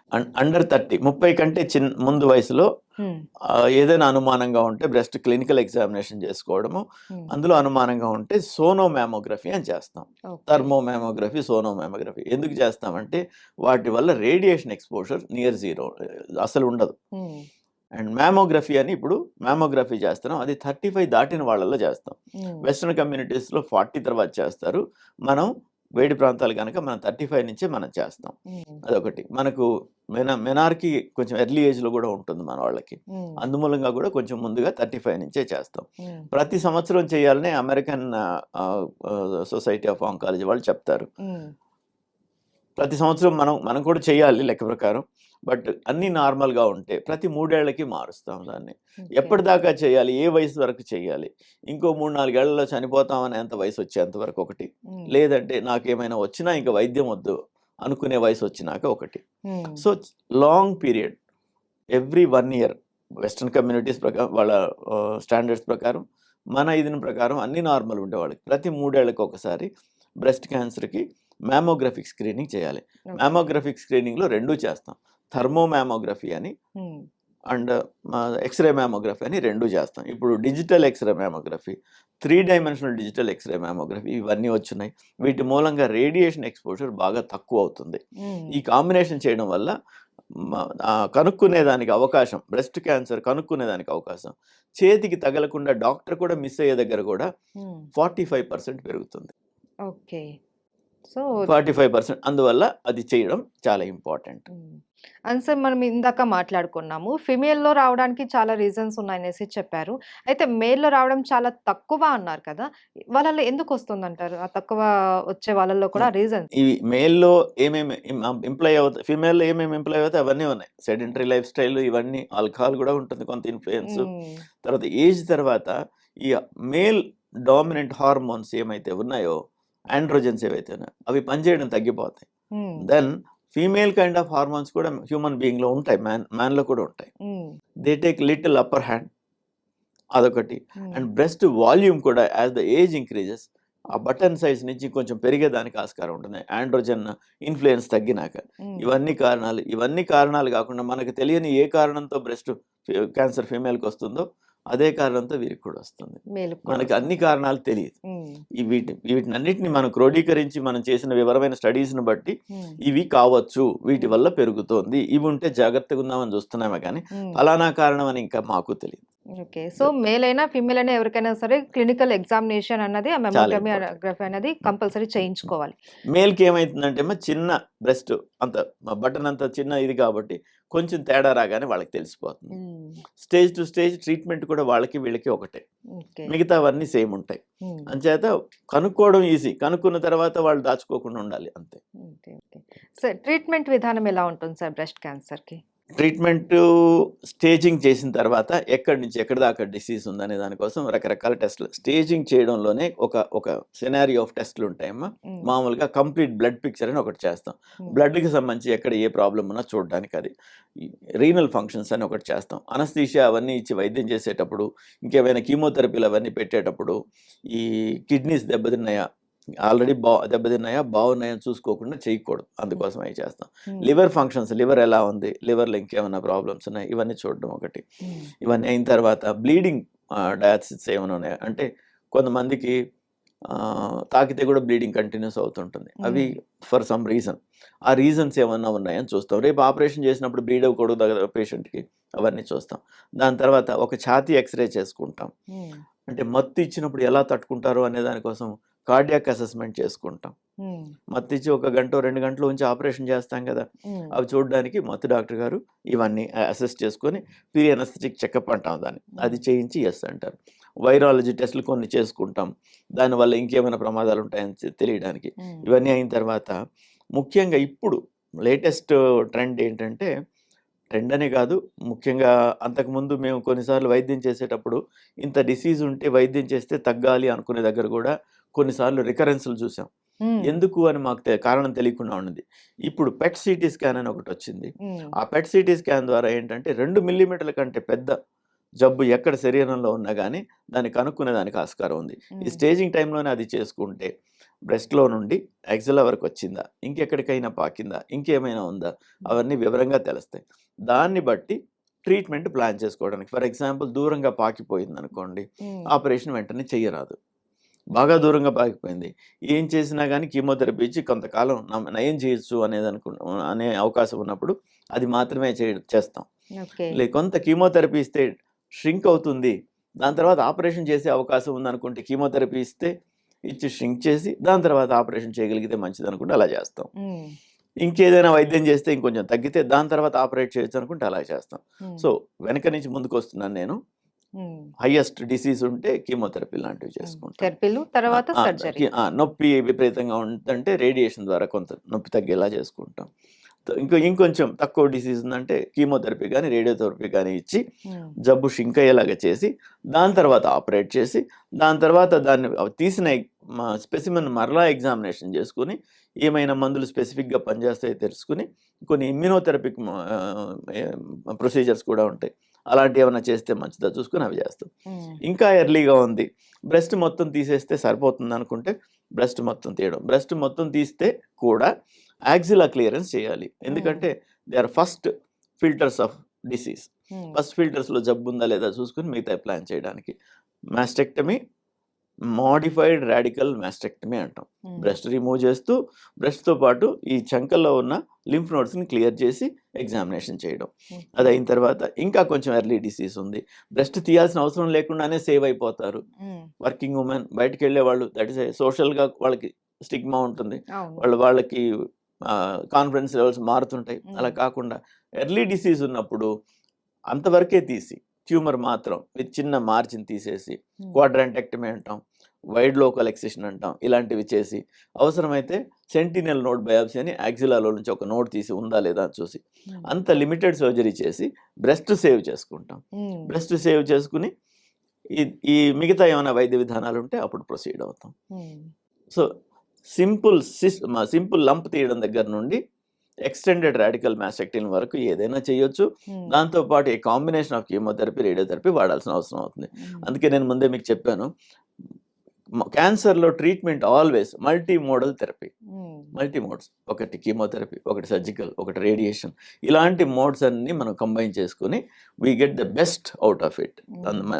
అండర్ 30 కంటే ముందు వయసులో హ్మ్. ఏదైనా అనుమానంగా ఉంటే బ్రెస్ట్ క్లినికల్ ఎగ్జామినేషన్ చేసుకోవడము. హ్మ్. అందులో అనుమానంగా ఉంటే సోనోమామోగ్రఫీ అని చేస్తాం. ఓకే. థర్మోమామోగ్రఫీ, సోనోమామోగ్రఫీ ఎందుకు చేస్తామంటే వాటి వల్ల రేడియేషన్ ఎక్స్‌పోజర్ నియర్ జీరో అసలు ఉండదు. హ్మ్. అండ్ మామోగ్రఫీ అని ఇప్పుడు మామోగ్రఫీ చేస్తున్నాం. అది 35 దాటిన వాళ్ళలో చేస్తాం. హ్మ్. వెస్టర్న్ కమ్యూనిటీస్‌లో 40 తర్వాత చేస్తారు. మనం వేడి ప్రాంతాలు గనక మనం 35 నుంచే మనం చేస్తాం. హ్మ్. అదొకటి. మనకు మెనార్‌కి కొంచెం ఎర్లీ ఏజ్‌లో గూడా ఉంటుంది మన వాళ్ళకి. హ్మ్. అందుమూలంగా గూడా కొంచెం ముందుగా 35 నుంచే చేస్తాం. హ్మ్. ప్రతి సంవత్సరం చేయాలని అమెరికన్ సొసైటీ ఆఫ్ ఆంకాలజీ వాళ్ళు చెప్తారు. హ్మ్. ప్రతి సంవత్సరం మనం కూడా చేయాలి లెక్క ప్రకారం. బట్ అన్నీ నార్మల్‌గా ఉంటే ప్రతి 3 ఏళ్లకి మారుస్తాం దాన్ని. ఓకే. ఎప్పటిదాకా చేయాలి? ఏ వయసు వరకు చేయాలి? ఇంకో 3, 4 ఏళ్లలో చనిపోతాం అనేంత వయసొచ్చేంత వరకు ఒకటి. హ్మ్. లేదంటే నాకేమైనా వచ్చినా ఇంక వైద్యం వద్దు అనుకునే వయసొచ్చినాక ఒకటి. హ్మ్. So, long period every 1 year western communities ప్రకారం వాళ్ళ స్టాండర్డ్స్ ప్రకారం, మన ఇదిన ప్రకారం అన్నీ నార్మల్ ఉండేవాళ్ళకి ప్రతి 3 ఏళ్లకి ఒకసారి బ్రెస్ట్ క్యాన్సర్‌కి మామోగ్రఫిక్ స్క్రీనింగ్ చేయాలి. ఓకే. మామోగ్రఫిక్ స్క్రీనింగ్‌లో 2 చేస్తాం. థర్మోమామోగ్రఫీ అని హ్మ్. అండ్ ఎక్స్‌రే మామోగ్రఫీ అని 2 చేస్తాం. ఇప్పుడు digital X-ray mammography, 3 dimensional digital X-ray mammography ఇవన్నీ వచ్చున్నాయి. వీటి మూలంగా రేడియేషన్ ఎక్స్‌పోజర్ బాగా తక్కువవుతుంది. హ్మ్. ఈ కాంబినేషన్ చేయడం వల్ల కనుక్కునేదానికి అవకాశం, బ్రెస్ట్ క్యాన్సర్ కనుక్కునేదానికి అవకాశం, చేతికి తగలకుండా డాక్టర్ కూడా మిస్ అయ్యే దగ్గర కూడా హ్మ్. 45% పెరుగుతుంది. ఓకే. సో 45% అందువల్ల అది చేయడం చాలా ఇంపార్టెంట్. హ్మ్. అండ్ సార్ మనం ఇందాక మాట్లాడుకున్నాము. ఫీమేల్‌లో రావడానికి చాలా రీజన్స్ ఉన్నాయనేసి చెప్పారు. అయితే మేల్‌లో రావడం చాలా తక్కువ అన్నారు కదా! వాళ్ళలో ఎందుకొస్తుందంటారు? ఆ తక్కువ వచ్చే వాళ్ళలో కూడా రీజన్స్? ఇవి మేల్‌లో ఏమేమి ఇంప్లై అవుతాయి, ఫీమేల్‌లో ఏమేమి ఇంప్లై అవుతాయి అవన్నీ ఉన్నాయి. సెడెంటరీ లైఫ్ స్టైల్ ఇవన్నీ, ఆల్కహాల్ కూడా ఉంటుంది కొంత ఇన్‌ఫ్లూయెన్స్. హ్మ్. తర్వాత ఏజ్ తర్వాత ఈ మేల్ డామినెంట్ హార్మోన్స్ ఏమైతే ఉన్నాయో, ఆండ్రోజెన్స్ ఏవైతే ఉన్నాయో అవి పనిచేయడం తగ్గిపోతాయి. Hmm. Then female kind of hormones కూడా హ్యూమన్ బీయింగ్‌లో ఉంటాయి. మ్యాన్‌లో కూడా ఉంటాయి. Hmm. They take little upper hand. అదొకటి. హ్మ్. అండ్ బ్రెస్ట్ వాల్యూమ్ కూడా యాస్ ద ఏజ్ ఇంక్రీజెస్ ఆ బటన్ సైజ్ నుంచి కొంచెం పెరిగేదానికి ఆస్కారం ఉంటుంది. ఆండ్రోజన్ ఇన్‌ఫ్లూయెన్స్ తగ్గినాక. హ్మ్. ఇవన్నీ కారణాలు కాకుండా మనకు తెలియని ఏ కారణంతో బ్రెస్ట్ క్యాన్సర్ ఫీమేల్‌కొస్తుందో అదే కారణంతో వీరికి కూడా వస్తుంది. మేలుకి కూడా మనకి అన్ని వస్తుంది. కారణాలు తెలీదు. హ్మ్. వీటినన్నిటిని మనం క్రోడీకరించి మనం చేసిన వివరమైన స్టడీస్‌ని బట్టి హ్మ్. ఇవి కావచ్చు, వీటి హ్మ్. వల్ల పెరుగుతోంది. ఇవి ఉంటే జాగ్రత్తగా ఉందామని చూస్తున్నామే కానీ హ్మ్. ఫలానా కారణం అని ఇంకా మాకు తెలీదు. ఓకే. సో, మేల్ అయినా, ఫీమేల్ అయినా ఎవరికైనా సరే క్లినికల్ ఎగ్జామినేషన్ అన్నది ఆ చాలా మెమోగ్రమీ, ఇంపార్టెంట్. అనోగ్రఫీ అనేది కంపల్సరీ చేయించుకోవాలి. మేల్‌కి ఏమైతుందంటే చిన్న బ్రెస్ట్ అంత బటన్ అంత చిన్న ఇది కాబట్టి కొంచెం తేడా రాగానే వాళ్ళకి తెలిసిపోతుంది. హ్మ్. స్టేజ్ టు స్టేజ్ ట్రీట్మెంట్ కూడా వాళ్ళకి వీళ్ళకి ఒకటే. ఓకే. మిగతావన్నీ సేమ్ ఉంటాయి. హ్మ్. అంచేత కనుక్కోవడం ఈజీ. కనుక్కున్న తర్వాత వాళ్ళు దాచుకోకుండా ఉండాలి అంతే. ఓకే. ఓకే. సార్ ట్రీట్మెంట్ విధానం ఎలా ఉంటుంది సార్ బ్రెస్ట్ క్యాన్సర్‌కి? ట్రీట్మెంటు స్టేజింగ్ చేసిన తర్వాత ఎక్కడి నుంచి ఎక్కడి దాకా డిసీజ్ ఉందనే దానికోసం రకరకాల టెస్టులు. స్టేజింగ్ చేయడంలోనే ఒక సినారియో ఆఫ్ టెస్టులు ఉంటాయమ్మా. హ్మ్. మామూలుగా కంప్లీట్ బ్లడ్ పిక్చర్ అని ఒకటి చేస్తాం. హ్మ్. బ్లడ్‌కి సంబంధించి ఎక్కడ ఏ ప్రాబ్లమ్ ఉన్నా చూడడానికి అది. ఈ రీనల్ ఫంక్షన్స్ అని ఒకటి చేస్తాం. అనస్థీషియా అవన్నీ ఇచ్చి వైద్యం చేసేటప్పుడు, ఇంకేమైనా కీమోథెరపీలు అవన్నీ పెట్టేటప్పుడు, ఈ కిడ్నీస్ దెబ్బతిన్నాయా, ఆల్రెడీ దెబ్బతిన్నాయా, బాగున్నాయా అని చూసుకోకుండా చేయకూడదు. అందుకోసం అవి చేస్తాం. హ్మ్. లివర్ ఫంక్షన్స్, లివర్ ఎలా ఉంది, లివర్‌లో ఇంకేమైనా ప్రాబ్లమ్స్ ఉన్నాయి, ఇవన్నీ చూడడం ఒకటి. హ్మ్. ఇవన్నీ అయిన తర్వాత బ్లీడింగ్ డయాసిస్ ఏమైనా ఉన్నాయా అంటే కొంతమందికి తాకితే కూడా బ్లీడింగ్ కంటిన్యూస్ అవుతుంటుంది. అవి హ్మ్. For some reason. ఆ రీజన్స్ ఏమన్నా ఉన్నాయని చూస్తాం. రేపు ఆపరేషన్ చేసినప్పుడు బ్లీడ్ అవ్వకూడదు కదా పేషెంట్‌కి, అవన్నీ చూస్తాం. దాని తర్వాత ఒక ఛాతీ ఎక్స్‌రే చేసుకుంటాం. హ్మ్. అంటే మత్తు ఇచ్చినప్పుడు ఎలా తట్టుకుంటారు అనే దానికోసం కార్డియాక్ అసెస్మెంట్ చేసుకుంటాం. హ్మ్. మత్తిచ్చి ఒక గంటో 2 గంటలు ఉంచి ఆపరేషన్ చేస్తాం కదా! హ్మ్. అవి చూడడానికి మత్తు డాక్టర్ గారు ఇవన్నీ అసెస్ చేసుకొని ప్రీ అనస్థెటిక్ చెకప్ అంటాం దాన్ని. అది హ్మ్. చేయించి యెస్ అంటారు. వైరాలజీ టెస్టులు కొన్ని చేసుకుంటాం. దానివల్ల ఇంకేమైనా ప్రమాదాలు ఉంటాయని తెలియడానికి. హ్మ్. ఇవన్నీ అయిన తర్వాత ముఖ్యంగా ఇప్పుడు లేటెస్ట్ ట్రెండ్ ఏంటంటే, ట్రెండ్ అనే కాదు, ముఖ్యంగా అంతకుముందు మేము కొన్నిసార్లు వైద్యం చేసేటప్పుడు ఇంత డిసీజ్ ఉంటే వైద్యం చేస్తే తగ్గాలి అనుకునే దగ్గర కూడా కొన్నిసార్లు రికరెన్స్‌లు చూసాం. హ్మ్. ఎందుకు అని మాకు కారణం తెలియకుండా ఉన్నది. ఇప్పుడు పెట్ సీటీ స్కాన్ అని ఒకటొచ్చింది. హ్మ్. ఆ పెట్ సీటీ స్కాన్ ద్వారా ఏంటంటే 2 మిల్లీమీటర్ల కంటే పెద్ద జబ్బు ఎక్కడ శరీరంలో ఉన్నా గానీ దాన్ని కనుక్కునే దానికి ఆస్కారం ఉంది. ఈ హ్మ్. స్టేజింగ్ టైంలోనే అది చేసుకుంటే బ్రెస్ట్‌లో నుండి యాక్సిలా వరకు వచ్చిందా? ఇంకెక్కడికైనా పాకిందా? ఇంకేమైనా ఉందా? అవన్నీ వివరంగా తెలుస్తాయి. దాన్ని బట్టి ట్రీట్మెంట్ ప్లాన్ చేసుకోవడానికి. ఫర్ ఎగ్జాంపుల్ దూరంగా పాకిపోయిందనుకోండి, హ్మ్. ఆపరేషన్ వెంటనే చెయ్యరాదు. బాగా దూరంగా పాకిపోయింది. ఏం చేసినా గానీ కీమోథెరపీ ఇచ్చి కొంతకాలం నయం చేయొచ్చు అనే అవకాశం ఉన్నప్పుడు అది మాత్రమే చేస్తాం. ఓకే. కొంత కీమోథెరపీ ఇస్తే ష్రింక్ అవుతుంది. దాని తర్వాత ఆపరేషన్ చేసే అవకాశం ఉందనుకుంటే కీమోథెరపీ ఇచ్చి ష్రింక్ చేసి దాని తర్వాత ఆపరేషన్ చేయగలిగితే మంచిదనుకుంటే అలా చేస్తాం. హ్మ్. ఇంకేదైనా వైద్యం చేస్తే ఇంకొంచెం తగ్గితే దాని తర్వాత ఆపరేట్ చేయొచ్చు అనుకుంటే అలా చేస్తాం. హ్మ్. సో, వెనక నుంచి ముందుకొస్తున్నాను నేను. హ్మ్. హైయెస్ట్ డిసీజ్ ఉంటే కీమోథెరపీ లాంటివి హ్మ్. చేసుకుంటాం. థెరపీలు తర్వాత సర్జరీ. నొప్పి విపరీతంగా ఉందంటే రేడియేషన్ ద్వారా కొంత నొప్పి తగ్గేలా చేసుకుంటాం. ఇంకొంచెం తక్కువ డిసీజ్ ఉందంటే కీమోథెరపీ గానీ, రేడియోథెరపీ గానీ ఇచ్చి హ్మ్. జబ్బు షింక్ అయ్యేలాగా చేసి, దాని తర్వాత ఆపరేట్ చేసి, దాని తర్వాత దాన్ని తీసిన స్పెసిమెన్ మరలా ఎగ్జామినేషన్ చేసుకొని, ఏమైనా మందులు స్పెసిఫిక్‌గా పనిచేస్తాయో తెలుసుకొని, కొన్ని ఇమ్యునోథెరపిక్ ప్రొసీజర్స్ కూడా ఉంటాయి. అలాంటియేమన్నా చేస్తే మంచిదా చూసుకొని అవి చేస్తాం. హ్మ్. ఇంకా ఎర్లీగా ఉంది, బ్రెస్ట్ మొత్తం తీసేస్తే సరిపోతుందనుకుంటే బ్రెస్ట్ మొత్తం తీయడం. బ్రెస్ట్ మొత్తం తీస్తే కూడా యాక్సిలా క్లియరెన్స్ చేయాలి. హ్మ్. ఎందుకంటే they are first filters of disease. హ్మ్. ఫస్ట్ ఫిల్టర్స్‌లో జబ్బుందా లేదా చూసుకొని మిగతాయి ప్లాన్ చేయడానికి. మాస్టెక్టమీ, మోడిఫైడ్ రాడికల్ మాస్టెక్టమీ అంటాం. హ్మ్. బ్రెస్ట్ రిమూవ్ చేస్తూ, బ్రెస్ట్‌తో పాటు ఈ చంకల్లో ఉన్న లింఫ్ నోడ్స్‌ని క్లియర్ చేసి ఎగ్జామినేషన్ చేయడం. ఓకే. అదయిన తర్వాత ఇంకా కొంచెం ఎర్లీ డిసీజ్ ఉంది. బ్రెస్ట్ తీయాల్సిన అవసరం లేకుండానే సేవ్ అయిపోతారు. హ్మ్. వర్కింగ్ వుమెన్, బయటికెళ్ళేవాళ్ళు, దట్ ఈస్ సోషల్‌గా వాళ్ళకి స్టిగ్మా ఉంటుంది. అవును. వాళ్ళకి కాన్ఫిడెన్స్ లెవెల్స్ మారుతుంటాయి. అలా హ్మ్. కాకుండా ఎర్లీ డిసీజ్ ఉన్నప్పుడు అంతవరకే తీసి, ట్యూమర్ మాత్రం విత్ చిన్న మార్జిన్ తీసేసి, హ్మ్. క్వాడ్రాంటెక్టమీ అంటాం, వైడ్ లోకల్ ఎక్సిషన్ అంటాం. ఇలాంటివి చేసి, అవసరమైతే సెంటినెల్ నోడ్ బయాప్సీ అని యాక్సిలాలో నుంచి ఒక నోడ్ తీసి ఉందా లేదా అని చూసి, హ్మ్. అంత లిమిటెడ్ సర్జరీ చేసి బ్రెస్ట్ సేవ్ చేసుకుంటాం. హ్మ్. బ్రెస్ట్ సేవ్ చేసుకొని ఈ ఈ మిగతా ఏమైనా వైద్య విధానాలుంటే అప్పుడు ప్రొసీడ్ అవుతాం. హ్మ్. సో, సింపుల్ లంప్ తీయడం దగ్గర నుండి ఎక్స్టెండెడ్ రాడికల్ మాస్టెక్టమీ వరకు ఏదైనా చేయొచ్చు. హ్మ్. దాంతో పాటు a combination of chemotherapy, radiotherapy వాడాల్సిన అవసరం అవుతుంది. హ్మ్. అందుకే నేను ముందే మీకు చెప్పాను. క్యాన్సర్‌లో treatment always multi modal therapy. Hmm. Multi modes. ఒకటి కీమోథెరపీ, ఒకటి సర్జికల్, ఒకటి రేడియేషన్. ఇలాంటి మోడ్స్ అన్నీ మనం కంబైన్ చేసుకొని we get the best out of it. Hmm.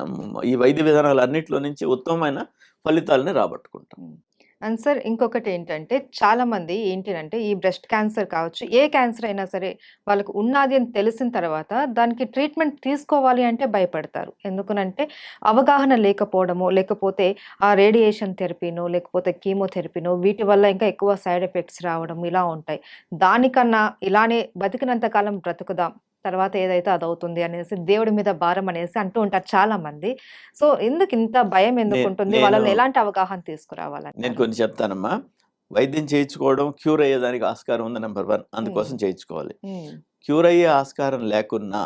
ఈ వైద్య విధానాలన్నిట్లో నుంచి ఉత్తమమైన ఫలితాలని రాబట్టుకుంటాం. హ్మ్. అండ్ సార్ ఇంకొకటి ఏంటంటే చాలా మంది ఏంటినంటే ఈ బ్రెస్ట్ క్యాన్సర్ కావచ్చు, ఏ క్యాన్సర్ అయినా సరే వాళ్ళకు ఉన్నది అని తెలిసిన తర్వాత దానికి ట్రీట్మెంట్ తీసుకోవాలి అంటే భయపడతారు. ఎందుకనంటే అవగాహన లేకపోవడమో, లేకపోతే ఆ రేడియేషన్ థెరపీనో, లేకపోతే కీమోథెరపీనో వీటి వల్ల ఇంకా ఎక్కువ సైడ్ ఎఫెక్ట్స్ రావడం ఇలా ఉంటాయి. దానికన్నా ఇలానే బతికినంత కాలం బ్రతుకుదాం. తర్వాత ఏదైతే అదవుతుంది అనేసి దేవుడి మీద భారం అనేసి అంటూ ఉంటారు చాలామంది. సో, ఎందుకు ఇంత భయం నే ఎందుకుంటుంది? నేను వాళ్ళలో ఎలాంటి అవగాహన నేను తీసుకురావాలంటారు? కొన్ని చెప్తానమ్మా. వైద్యం చేయించుకోవడం, క్యూర్ అయ్యేదానికి ఆస్కారం ఉంది నంబర్ 1. హ్మ్. అందుకోసం చేయించుకోవాలి. హ్మ్. క్యూర్ అయ్యే ఆస్కారం లేకున్నా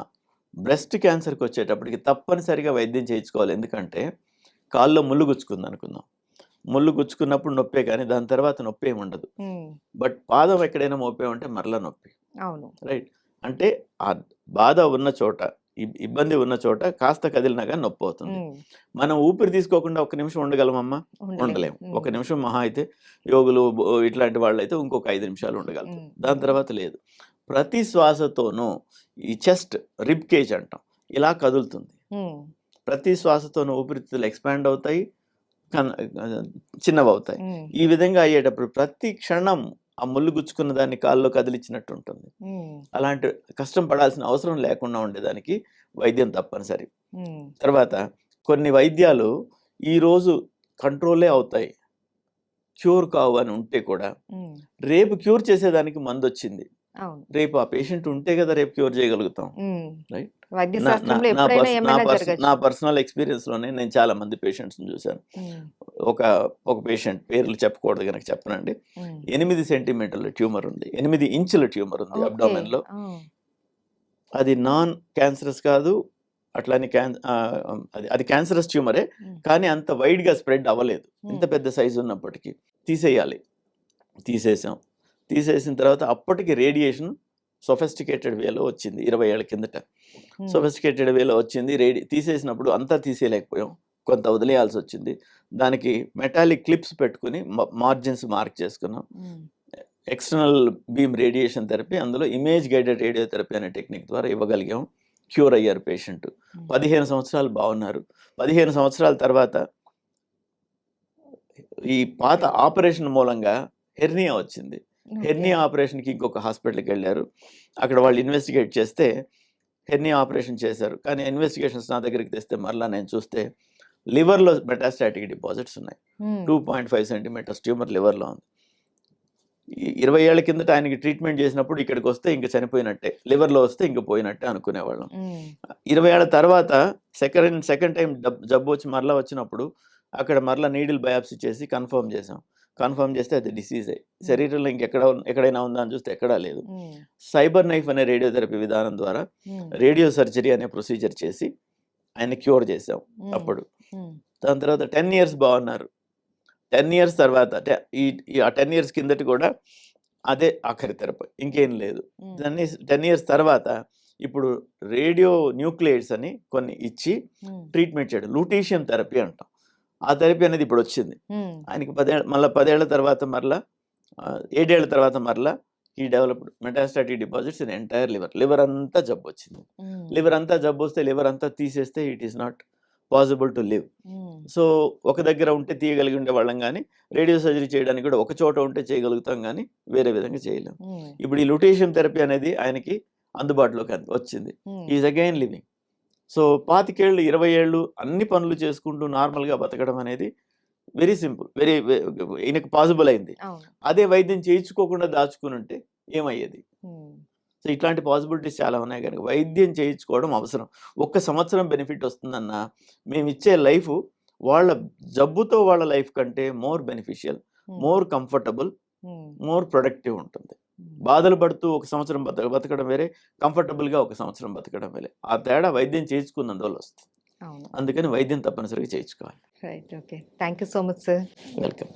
బ్రెస్ట్ క్యాన్సర్‌కొచ్చేటప్పటికి తప్పనిసరిగా వైద్యం చేయించుకోవాలి. ఎందుకంటే కాల్లో ముల్లు గుచ్చుకుందనుకుందాం. ముల్లు గుచ్చుకున్నప్పుడు నొప్పే కానీ దాని తర్వాత నొప్పేమి ఉండదు. హ్మ్. బట్ పాదం ఎక్కడైనా మోపామంటే మరలా నొప్పి. అవును. రైట్. అంటే ఆ బాధ ఉన్న చోట, ఇబ్బంది ఉన్న చోట కాస్త కదిలినా గాని నొప్పవుతుంది. హ్మ్. మనం ఊపిరి తీసుకోకుండా ఒక్క నిమిషం ఉండగలమమ్మా? ఉండలేము. ఉండలేము. ఒక హ్మ్. నిమిషం మహా అయితే యోగులు, ఇట్లాంటి వాళ్ళైతే ఇంకొక 5 నిమిషాలు ఉండగలుగుతారు. హ్మ్. దాని హ్మ్. తర్వాత లేదు. ప్రతి శ్వాసతోనూ ఈ చెస్ట్, రిబ్ కేజ్ అంటాం. ఇలా కదులుతుంది. హ్మ్. ప్రతి శ్వాసతోనూ ఊపిరితిత్తులు ఎక్స్‌పాండ్ అవుతాయి. కన్ చిన్నవవుతాయి. హ్మ్. ఈ విధంగా అయ్యేటప్పుడు ప్రతి క్షణం ఆ ముల్లు గుచ్చుకున్న దాన్ని కాల్లో కదిలిచ్చినట్టు ఉంటుంది. హ్మ్. అలాంటి కష్టం పడాల్సిన అవసరం లేకుండా ఉండేదానికి వైద్యం తప్పనిసరి. హ్మ్. తర్వాత కొన్ని వైద్యాలు ఈరోజు కంట్రోలే అవుతాయి. క్యూర్ కావు అని ఉంటే కూడా హ్మ్. రేపు క్యూర్ చేసేదానికి మందొచ్చింది. అవును. రేపు ఆ పేషెంట్ ఉంటే కదా రేపు క్యూర్ చేయగలుగుతాం. హ్మ్. రైట్. వైద్య నా నా శాస్త్రంలో నా ఎప్పుడైనా పర్స్ నా ఏమైనా పర్స్ నా జరగొచ్చు. పర్సనల్ ఎక్స్‌పీరియన్స్‌లోనే నేను చాలా మంది పేషెంట్స్‌ని చూసాను. హ్మ్. ఒక ఒక పేషెంట్ పేర్లు చెప్పకూడదు గనక చెప్పనండి. హ్మ్. 8 సెంటీమీటర్ల ట్యూమర్ ఉంది. 8 ఇంచుల ట్యూమర్ ఉంది ఓకే. అబ్డామెన్‌లో. ఆ! అది నాన్ క్యాన్సరస్ కాదు. అట్లని అది అది క్యాన్సరస్ ట్యూమరే. హ్మ్. కానీ అంత వైడ్‌గా స్ప్రెడ్ అవ్వలేదు. ఇంత హ్మ్. పెద్ద సైజ్ ఉన్నప్పటికీ. తీసేయాలి. తీసేసాం. తీసేసిన తర్వాత అప్పటికి రేడియేషన్ సొఫిస్టికేటెడ్ వేలో వచ్చింది 20 ఏళ్ల కిందట. హ్మ్. సొఫిస్టికేటెడ్ వేలో వచ్చింది. తీసేసినప్పుడు అంతా తీసేయలేకపోయాం. కొంత వదిలేయాల్సొచ్చింది. దానికి మెటాలిక్ క్లిప్స్ పెట్టుకొని మార్జిన్స్ మార్క్ చేసుకున్నాం. హ్మ్. ఎక్స్టర్నల్ బీమ్ రేడియేషన్ థెరపీ, అందులో ఇమేజ్ గైడెడ్ రేడియోథెరపీ అనే టెక్నిక్ ద్వారా ఇవ్వగలిగాం. క్యూర్ అయ్యారు పేషెంట్. హ్మ్. 15 సంవత్సరాలు బాగున్నారు. 15 సంవత్సరాల తర్వాత ఈ పాత ఆపరేషన్ మూలంగా హెర్నియా వచ్చింది. ఓకే. హెర్నియా ఆపరేషన్‌కి ఇంకొక హాస్పిటల్‌కెళ్లారు. అక్కడ వాళ్ళు ఇన్వెస్టిగేట్ చేస్తే హెర్నియా ఆపరేషన్ చేశారు. కానీ ఇన్వెస్టిగేషన్స్ నా దగ్గరికి తెస్తే మరలా నేను చూస్తే లివర్‌లో మెటాస్టాటిక్ డిపాజిట్స్ ఉన్నాయి. హ్మ్. 2.5 సెంటీమీటర్స్ ట్యూమర్ లివర్‌లో ఉంది. 20 ఏళ్ల కిందట ఆయనకి ట్రీట్మెంట్ చేసినప్పుడు ఇక్కడికొస్తే ఇంక చనిపోయినట్టే. లివర్‌లో వస్తే ఇంక పోయినట్టే అనుకునేవాళ్ళం. హ్మ్. 20 ఏళ్ల తర్వాత సెకండ్ టైమ్ జబ్బొచ్చి మరలా వచ్చినప్పుడు అక్కడ మరలా నీడిల్ బయాప్సీ చేసి కన్ఫర్మ్ చేసాం. కన్ఫర్మ్ చేస్తే అది డిసీజే. హ్మ్. శరీరంలో ఎక్కడైనా ఉందా అని చూస్తే ఎక్కడా లేదు. హ్మ్. సైబర్ నైఫ్ అనే రేడియోథెరపీ విధానం ద్వారా హ్మ్. రేడియో సర్జరీ అనే ప్రొసీజర్ చేసి ఆయన్ని క్యూర్ చేసాం హ్మ్. అప్పుడు. హ్మ్. దాని తర్వాత 10 ఇయర్స్ బాగున్నారు. 10 ఇయర్స్ తర్వాత ఆ 10 ఇయర్స్ కిందటి కూడా అదే ఆఖరి థెరపీ. ఇంకేం లేదు. హ్మ్. 10 ఇయర్స్ తర్వాత ఇప్పుడు రేడియో న్యూక్లియైడ్స్ అని కొన్ని ఇచ్చి హ్మ్. ట్రీట్మెంట్ చేయడం. లూటీషియం థెరపీ అంటాం. ఆ థెరపీ అనేది ఇప్పుడొచ్చింది. హ్మ్. ఆయనకి 10 ఏళ్ల తర్వాత మరలా 7 ఏళ్ల తర్వాత మరలా ఈ developed metastatic deposits in entire liver. Liver అంతా జబ్బొచ్చింది. హ్మ్. లివర్ అంతా జబ్బొస్తే లివర్ అంతా తీసేస్తే it is not possible to live. హ్మ్. సో, ఒక దగ్గర ఉంటే తీయగలిగి ఉండేవాళ్ళం గానీ, రేడియో సర్జరీ చేయడానికి కూడా ఒక చోట ఉంటే చేయగలుగుతాం గానీ, వేరే విధంగా చేయలేం. హ్మ్. ఇప్పుడు ఈ లూటీషియం థెరపీ అనేది ఆయనకి అందుబాటులోకి వచ్చింది. హ్మ్. He is again living. So, 25 ఏళ్ళు, 20 ఏళ్ళు అన్ని పనులు చేసుకుంటూ నార్మల్‌గా బతకడం అనేది వెరీ సింపుల్. ఈయనకి పాసిబుల్ అయింది. అవును. అదే వైద్యం చేయించుకోకుండా దాచుకునుంటే ఏమయ్యేది? హ్మ్. సో, ఇట్లాంటి పాసిబిలిటీస్ చాలా ఉన్నాయి గనుక వైద్యం చేయించుకోవడం అవసరం. ఒక్క సంవత్సరం బెనిఫిట్ వస్తుందన్నా, మేమిచ్చే లైఫు వాళ్ళ జబ్బుతో వాళ్ళ లైఫ్ కంటే మోర్ బెనిఫిషియల్, హ్మ్. మోర్ కంఫర్టబుల్, హ్మ్. మోర్ ప్రొడక్టివ్ ఉంటుంది. హ్మ్. బాధలు పడుతూ ఒక సంవత్సరం బతకడం వేరే, కంఫర్టబుల్‌గా ఒక సంవత్సరం బతకడం వేరే. ఆ తేడా వైద్యం చేయించుకున్నందువల్ల వస్తుంది. అవును. అందుకని వైద్యం తప్పనిసరిగా చేయించుకోవాలి. Right. Okay. Thank you so much sir. Welcome.